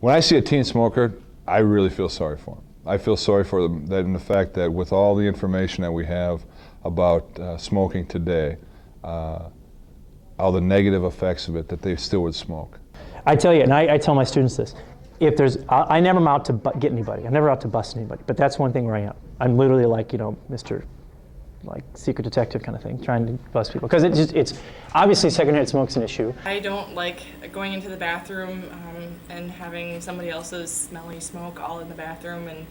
When I see a teen smoker, I really feel sorry for them. I feel sorry for them that in the fact that with all the information that we have about smoking today, all the negative effects of it, that they still would smoke. I tell you, and I tell my students this, if there's, I never am out to get anybody. I'm never out to bust anybody, but that's one thing where I am. I'm literally like, you know, Mr. like secret detective kind of thing, trying to bust people. Because it's obviously secondhand smoke's an issue. I don't like going into the bathroom and having somebody else's smelly smoke all in the bathroom. And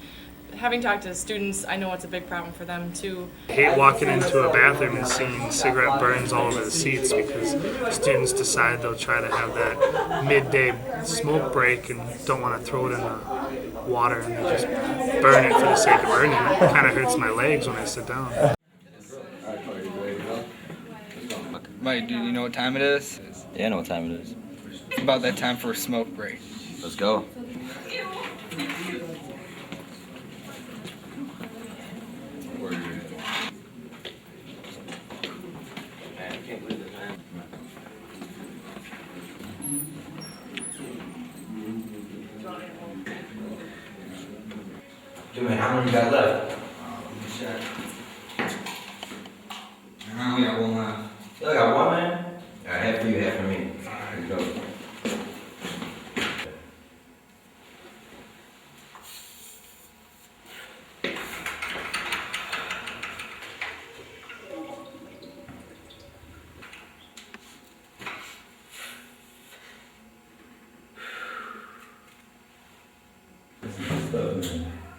having talked to students, I know it's a big problem for them too. I hate walking into a bathroom and seeing cigarette burns all over the seats because students decide they'll try to have that midday smoke break and don't want to throw it in the water and they just burn it for the sake of burning it. It kind of hurts my legs when I sit down. Mike, do you know what time it is? Yeah, I know what time it is. It's about that time for a smoke break. Let's go. Jimmy, how many you got left? I only got one left. You only got one, man? All right, half for you, half for me. Here you go.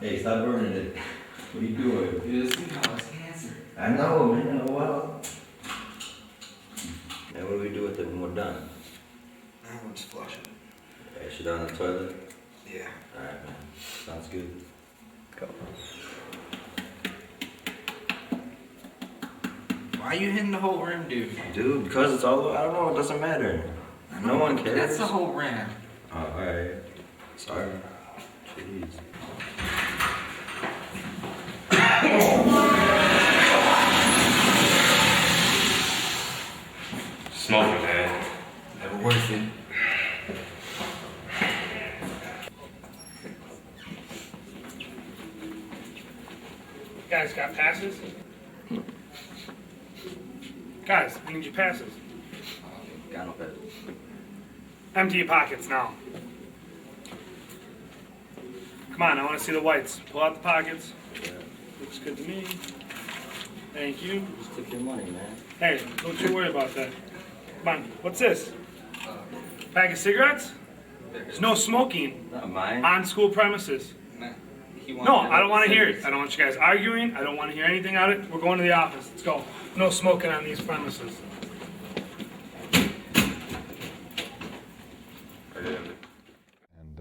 Hey, stop burning it. What are you doing? You just think how it's cancer. I know, man. Well. And what do we do with it when we're done? I'll just flush it. Flush it down the toilet? Yeah. Alright, man. Sounds good. Go. Why are you hitting the whole rim, dude? Dude, because it's all, I don't know, it doesn't matter. No one cares. That's the whole rim. Oh, alright. Sorry. Jeez. Smoking, man. Never worth it. Guys, got passes? Guys, I need your passes. Got no better. Empty your pockets now. Come on, I want to see the whites. Pull out the pockets. Looks good to me. Thank you. Just take your money, man. Hey, don't you worry about that. Come on, what's this? Pack of cigarettes? There's no smoking Not mine. on school premises. No, I don't want to hear it. I don't want you guys arguing. I don't want to hear anything out of it. We're going to the office. Let's go. No smoking on these premises. And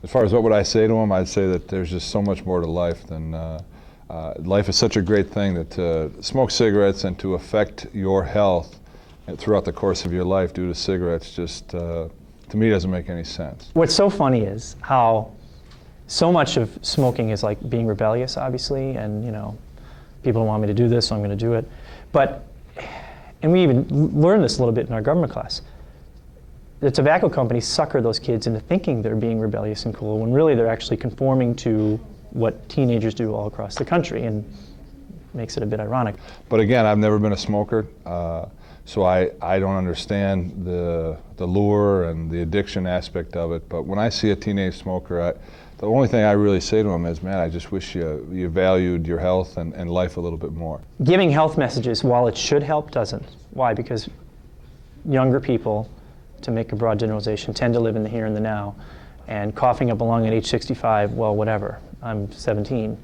as far as what would I say to them, I'd say that there's just so much more to life than life is such a great thing that to smoke cigarettes and to affect your health throughout the course of your life due to cigarettes just to me doesn't make any sense. What's so funny is how so much of smoking is like being rebellious, obviously, and you know, people don't want me to do this, so I'm going to do it. But, and we even learned this a little bit in our government class. The tobacco companies sucker those kids into thinking they're being rebellious and cool when really they're actually conforming to what teenagers do all across the country, and makes it a bit ironic. But again, I've never been a smoker, so I don't understand the lure and the addiction aspect of it. But when I see a teenage smoker, the only thing I really say to them is, man, I just wish you valued your health and life a little bit more. Giving health messages, while it should help, doesn't. Why? Because younger people, to make a broad generalization, tend to live in the here and the now. And coughing up a lung at age 65, well, whatever. I'm 17.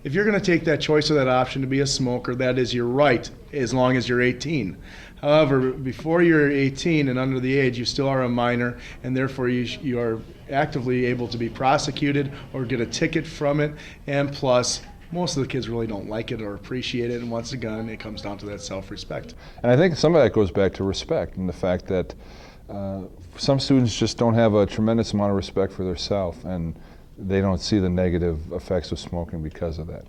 If you're going to take that choice or that option to be a smoker, that is your right, as long as you're 18. However, before you're 18 and under the age, you still are a minor, and therefore you are actively able to be prosecuted or get a ticket from it. And plus, most of the kids really don't like it or appreciate it. And once again, it comes down to that self-respect. And I think some of that goes back to respect and the fact that some students just don't have a tremendous amount of respect for themselves, and they don't see the negative effects of smoking because of that.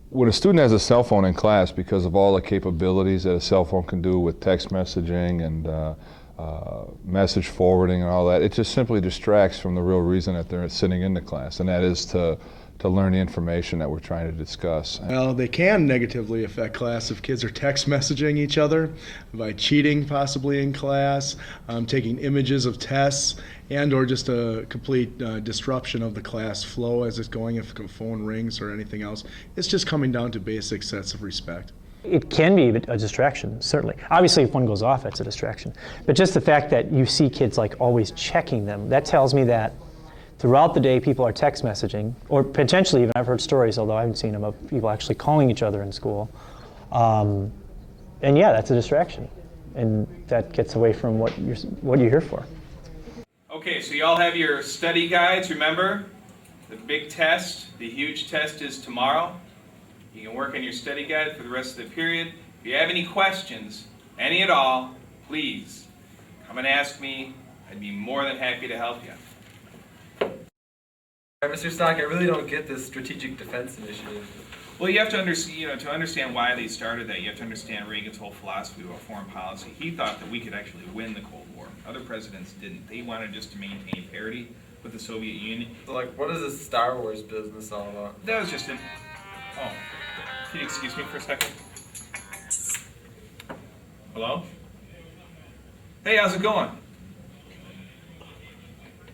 when a student has a cell phone in class, because of all the capabilities that a cell phone can do with text messaging and message forwarding and all that, it just simply distracts from the real reason that they're sitting in the class, and that is to learn the information that we're trying to discuss. Well, they can negatively affect class if kids are text messaging each other, by cheating possibly in class, taking images of tests, and or just a complete disruption of the class flow as it's going if a phone rings or anything else. It's just coming down to basic sets of respect. It can be a distraction, certainly. Obviously, if one goes off, it's a distraction. But just the fact that you see kids like always checking them, that tells me that throughout the day people are text messaging, or potentially even, I've heard stories, although I haven't seen them, of people actually calling each other in school. And yeah, that's a distraction. And that gets away from what you're here for. Okay, so you all have your study guides, remember? The big test, the huge test is tomorrow. You can work on your study guide for the rest of the period. If you have any questions, any at all, please come and ask me. I'd be more than happy to help you. Mr. Stock, I really don't get this strategic defense initiative. Well, you have to understand, to understand why they started that, you have to understand Reagan's whole philosophy about foreign policy. He thought that we could actually win the Cold War. Other presidents didn't. They wanted just to maintain parity with the Soviet Union. So, like, what is this Star Wars business all about? That was just an... Oh, can you excuse me for a second? Hello? Hey, how's it going?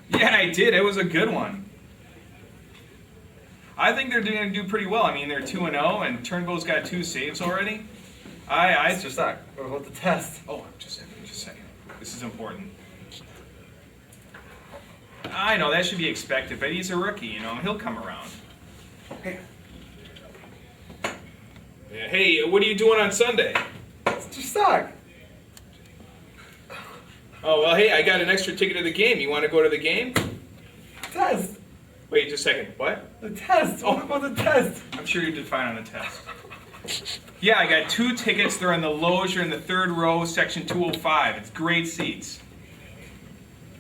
Yeah, I did. It was a good one. I think they're going to do pretty well. I mean, they're 2-0, and Turnbow's got 2 saves already. Mr. Stock, what about the test? Oh, just a second. This is important. I know, that should be expected, but he's a rookie, you know. He'll come around. Hey. Yeah, hey, what are you doing on Sunday? Mr. Stock! Oh, well, hey, I got an extra ticket to the game. You want to go to the game? Test! Wait, just a second. What? The test! What about the test? I'm sure you did fine on the test. Yeah, I got 2 tickets. They're in the loge. You're in the 3rd row, section 205. It's great seats.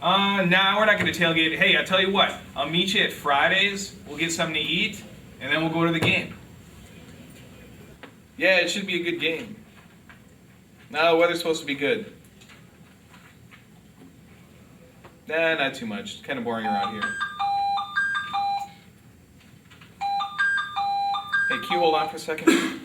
Nah, we're not going to tailgate. Hey, I'll tell you what. I'll meet you at Fridays. We'll get something to eat, and then we'll go to the game. Yeah, it should be a good game. No, the weather's supposed to be good. Nah, not too much. It's kind of boring around here. Hey, can you hold on for a second?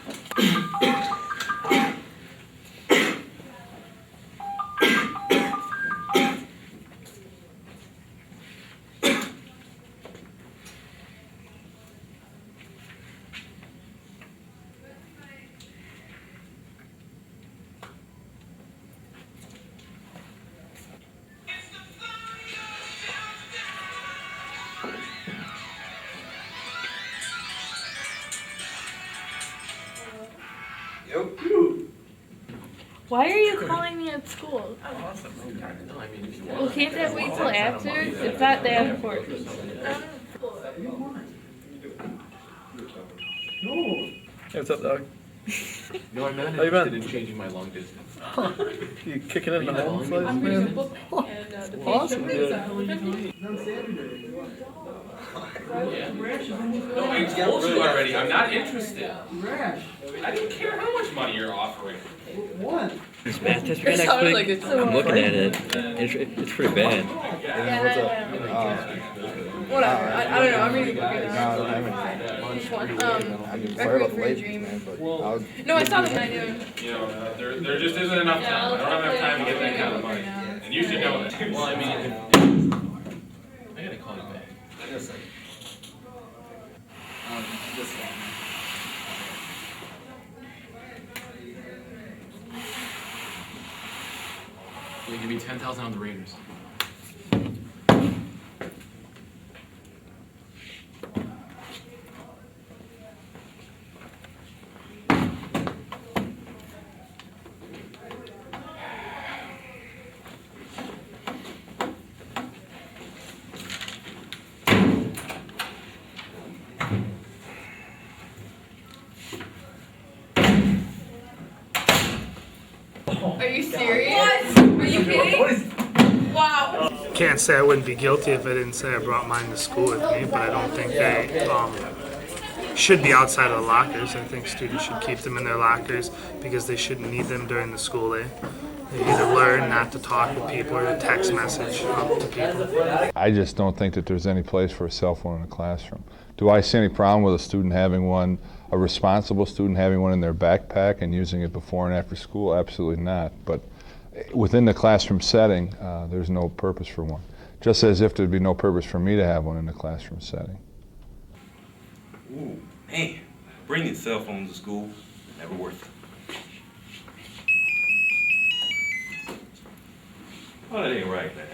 Why are you calling me at school? Well, can't that wait till after? It's not that important. Hey, what's up, dog? No, I'm not How you been? interested in changing my long distance. You kicking it in the home slice, man? Awesome, dude. No, I told you already. I'm not interested. I didn't care how much money you're offering. This math test we got next week, I'm looking at it. It's pretty bad. Whatever. I don't know. I'm reading the book. Which one? Requiem for a Dream. No, I saw the night in. You know, there just isn't enough time. I don't have enough time to get that kind of money. And you should know that. Well, I mean, I gotta call you back. This one. Yeah, give me 10,000 on the Raiders. Are you serious? What? Are you kidding? Wow. Can't say I wouldn't be guilty if I didn't say I brought mine to school with me, but I don't think they should be outside of the lockers. I think students should keep them in their lockers because they shouldn't need them during the school day. They either learn not to talk with people or to text message to people. I just don't think that there's any place for a cell phone in a classroom. Do I see any problem with a student having one, a responsible student having one in their backpack and using it before and after school? Absolutely not. But within the classroom setting, there's no purpose for one. Just as if there'd be no purpose for me to have one in the classroom setting. Ooh, man, bringing cell phones to school, never worth it. Oh, that ain't right, man.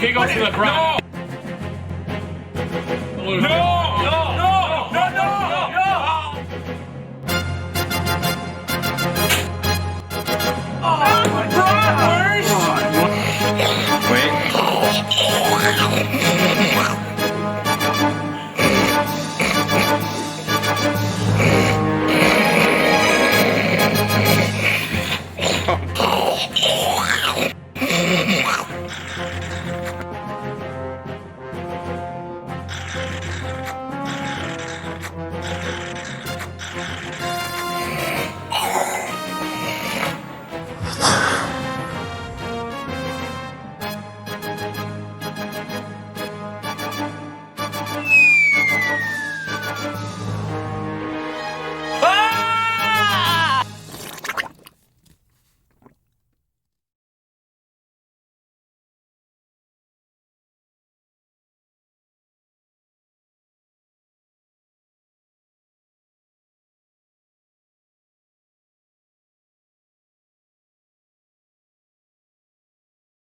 He goes to the ground. No!